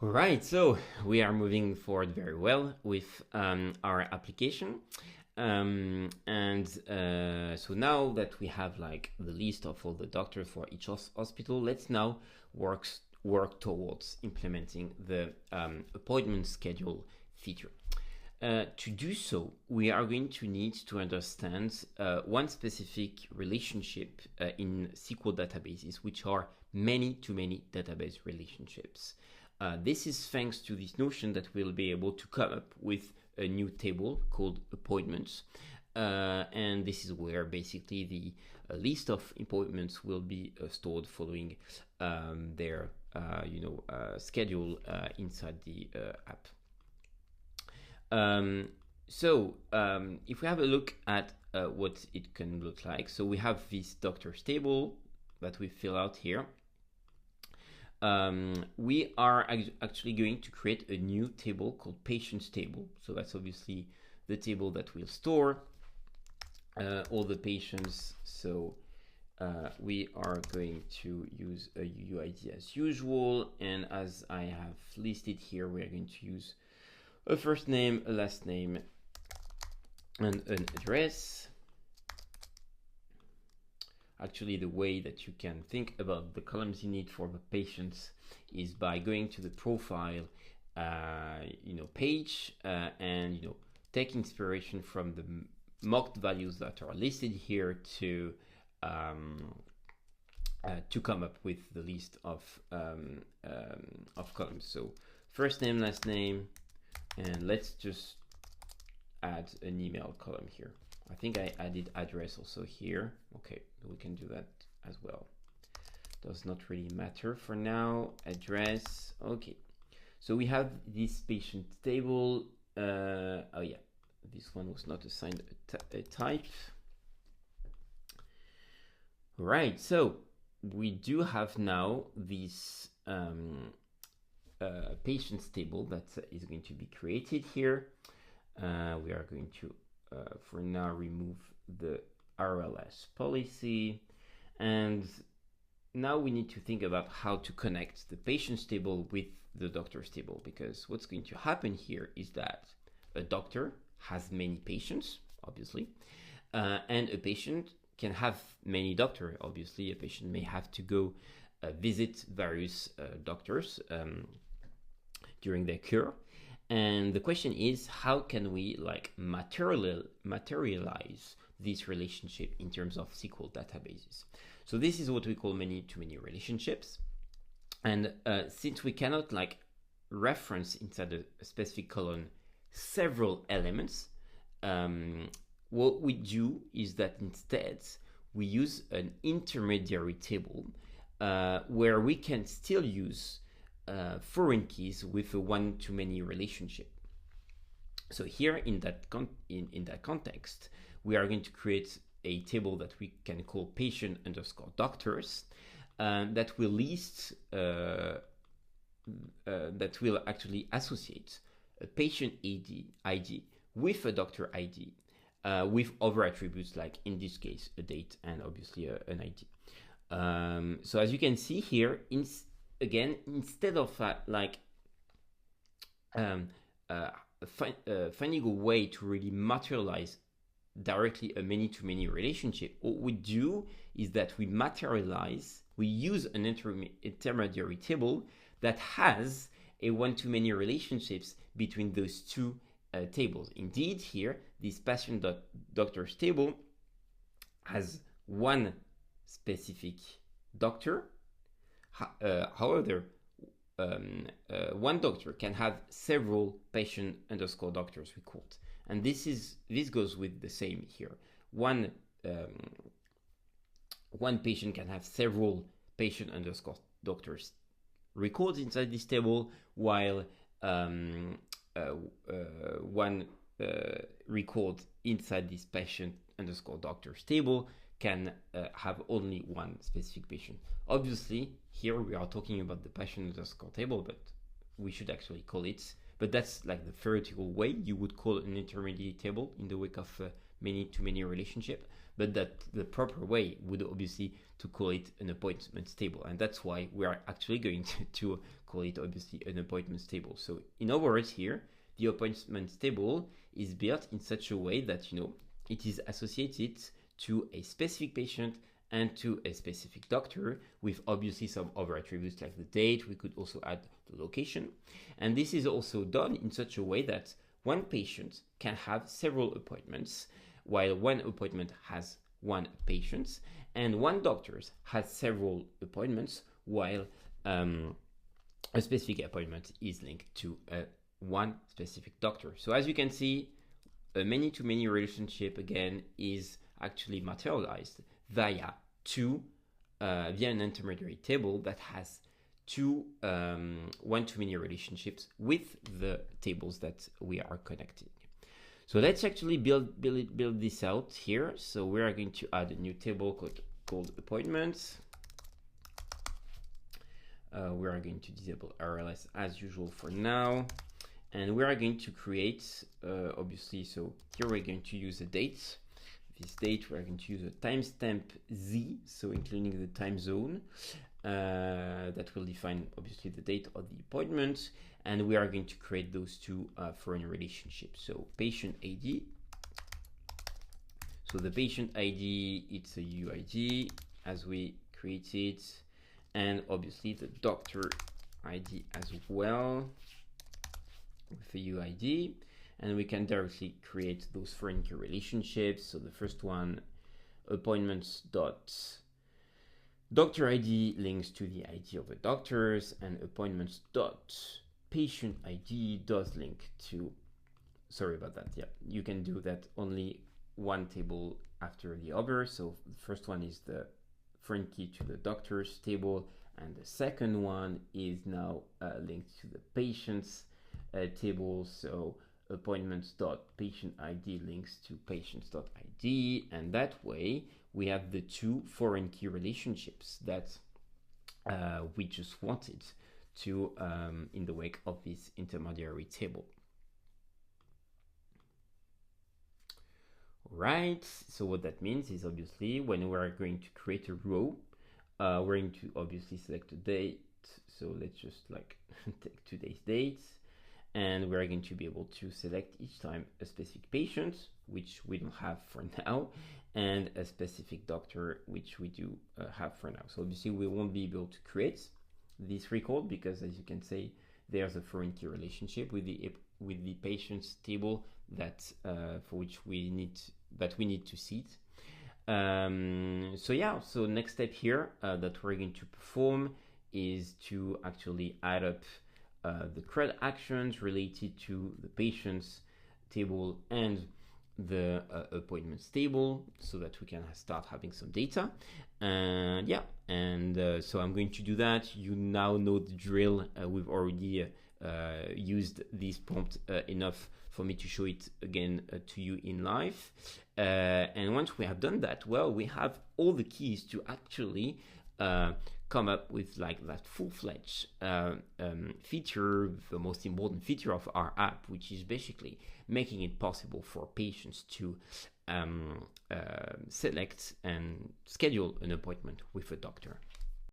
All right, so we are moving forward very well with our application. So now that we have like the list of all the doctors for each hospital, let's now work towards implementing the appointment schedule feature. To do so, we are going to need to understand one specific relationship in SQL databases, which are many-to-many database relationships. This is thanks to this notion that we'll be able to come up with a new table called appointments. And this is where basically the list of appointments will be stored following their schedule inside the app. If we have a look at what it can look like, so we have this doctor's table that we fill out here. We are actually going to create a new table called patients table. So that's obviously the table that will store all the patients. So we are going to use a UUID as usual, and as I have listed here, we are going to use a first name, a last name, and an address. Actually, the way that you can think about the columns you need for the patients is by going to the profile page and take inspiration from the mocked values that are listed here to come up with the list of columns. So first name, last name, and let's just add an email column here. I think I added address also here. Okay, we can do that as well. Does not really matter for now. Address. Okay, so we have this patient table. Oh yeah, this one was not assigned a type. Right, so we do have now this patients table that is going to be created here. We are going to for now remove the RLS policy, and now we need to think about how to connect the patients table with the doctor's table, because what's going to happen here is that a doctor has many patients, obviously, and a patient can have many doctors. Obviously, a patient may have to go visit various doctors during their cure. And the question is, how can we materialize this relationship in terms of SQL databases? So this is what we call many-to-many relationships. And since we cannot reference inside a specific column several elements, what we do is that instead we use an intermediary table where we can still use foreign keys with a one-to-many relationship. So here in that context, we are going to create a table that we can call patient underscore doctors that will list that will actually associate a patient ID with a doctor ID with other attributes, like in this case a date and obviously an ID. So as you can see here, again, instead of finding a way to really materialize directly a many-to-many relationship, what we do is that we use an intermediary table that has a one-to-many relationships between those two tables. Indeed, here, this patient doctors table has one specific doctor. However, one doctor can have several patient underscore doctors records, and this goes with the same here. One patient can have several patient underscore doctors records inside this table, while one record inside this patient underscore doctors table can have only one specific patient. Obviously, here we are talking about the patient underscore table, but we should actually call it, but that's like the theoretical way you would call an intermediate table in the wake of many-to-many relationship, but that the proper way would obviously to call it an appointments table, and that's why we are actually going to call call it obviously an appointments table. So in other words here, the appointments table is built in such a way that, it is associated to a specific patient and to a specific doctor, with obviously some other attributes like the date. We could also add the location. And this is also done in such a way that one patient can have several appointments, while one appointment has one patient, and one doctor has several appointments, while a specific appointment is linked to one specific doctor. So as you can see, a many-to-many relationship again is actually materialized via an intermediary table that has two one-to-many relationships with the tables that we are connecting. So let's actually build this out here. So we are going to add a new table called appointments. We are going to disable RLS as usual for now. And we are going to create, obviously, so here we're going to use a date. This date, we're going to use a timestamp Z, so including the time zone. That will define, obviously, the date of the appointment. And we are going to create those two foreign relationships. So patient ID. So the patient ID, it's a UID as we create it. And obviously the doctor ID as well with a UID. And we can directly create those foreign key relationships. So the first one, appointments dot doctor ID links to the ID of the doctors, and appointments dot patient ID does link to, sorry about that. Yeah, you can do that only one table after the other. So the first one is the foreign key to the doctor's table, and the second one is now linked to the patient's table. So appointments.patient ID links to patients.id, and that way we have the two foreign key relationships that we just wanted to in the wake of this intermediary table. Right, so what that means is obviously when we are going to create a row, we're going to obviously select a date. So let's just like take today's date, and we're going to be able to select each time a specific patient, which we don't have for now, and a specific doctor, which we do have for now. So obviously we won't be able to create this record because, as you can see, there's a foreign key relationship with the patient's table that for which we need to see it. So yeah, so next step here that we're going to perform is to actually add up the CRUD actions related to the patient's table and the appointments table, so that we can start having some data. And yeah, and so I'm going to do that. You now know the drill. We've already used this prompt enough for me to show it again to you in live. And once we have done that, well, we have all the keys to actually come up with like that full-fledged feature, the most important feature of our app, which is basically making it possible for patients to select and schedule an appointment with a doctor.